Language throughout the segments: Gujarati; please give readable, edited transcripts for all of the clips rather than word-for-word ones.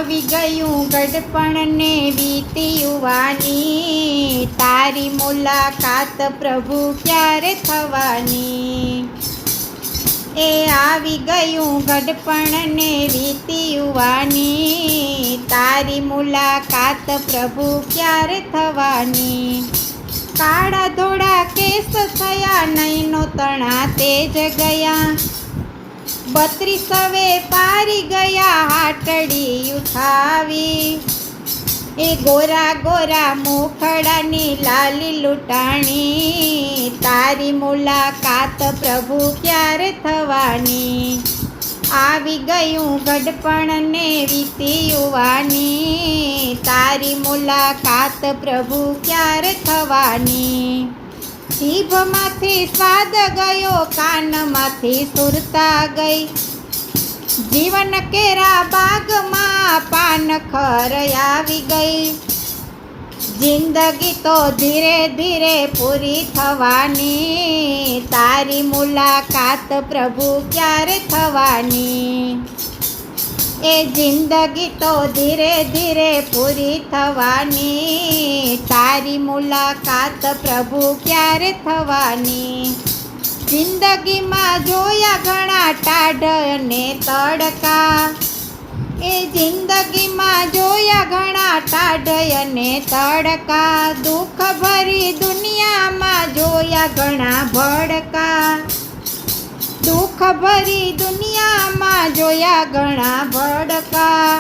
આવી ગયું ગડપણ ને વીતી યુવાની, તારી મુલાકાત પ્રભુ ક્યારે થવાની? એ આવી ગયું ગડપણ ને વીતી યુવાની, તારી મુલાકાત પ્રભુ ક્યારે થવાની? કાળા ધોળા કેસ થયા, નૈનો તણા તેજ ગયા, 32 પારી ગયા હાટડી ઉઠાવી. એ ગોરા ગોરા મુખડાની લાલી લૂંટાણી, તારી મુલાકાત પ્રભુ ક્યારે થવાની? આવી ગયું ગડપણ ને વીતી યુવાની, તારી મુલાકાત પ્રભુ ક્યારે થવાની? જીભમાંથી સ્વાદ ગયો, કાનમાંથી સુરતા ગઈ, જીવન કેરા બાગમાં પાનખર આવી ગઈ. જિંદગી તો ધીરે ધીરે પૂરી થવાની, તારી મુલાકાત પ્રભુ ક્યારે થવાની? એ જિંદગી તો ધીરે ધીરે પૂરી થવાની, તારી મુલાકાત પ્રભુ ક્યારે થવાની? જિંદગીમાં જોયા ઘણા ટાઢ અને તડકા, એ જિંદગીમાં જોયા ઘણા ટાઢ અને તડકા, દુઃખ ભરી દુનિયામાં જોયા ઘણા ભડકા, દુઃખ ભરી દુનિયામાં જોયા ઘણા ભડકા.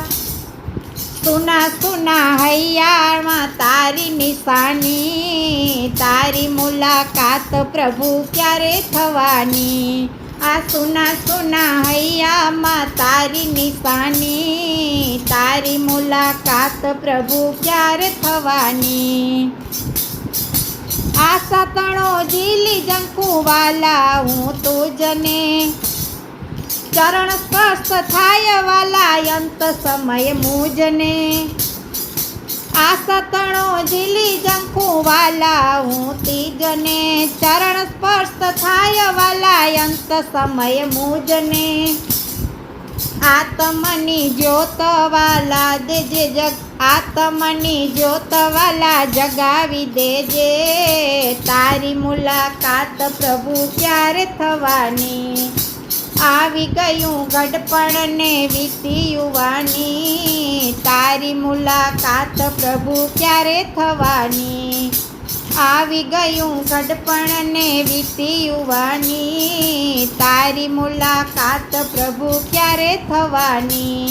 સુના સુના હૈયામાં તારી નિશાની, તારી મુલાકાત પ્રભુ ક્યારે થવાની? આ સુના સુના હૈયામાં તારી નિશાની, તારી મુલાકાત પ્રભુ ક્યારે થવાની? આશા તણો ઝીલી જંકુવાલા હું તુજને, ચરણ સ્પર્શ થાય વાલા અંત સમય મુજને. આશા તણો ઝીલી જંકુવાલા હું તીજને, ચરણ સ્પર્શ થાય વાલા અંત સમય મુજને. આત્મની જ્યોત વાલા દેજે જગ, આત્મની જ્યોત વાલા જગાવી દેજે, તારી મુલાકાત પ્રભુ ક્યારે થવાની? આવી ગયું ગડપણ ને વીતી યુવાની, તારી મુલાકાત પ્રભુ ક્યારે થવાની? આવી ગયું ગડપણ ને વીતી યુવાની, તારી મુલાકાત પ્રભુ ક્યારે થવાની?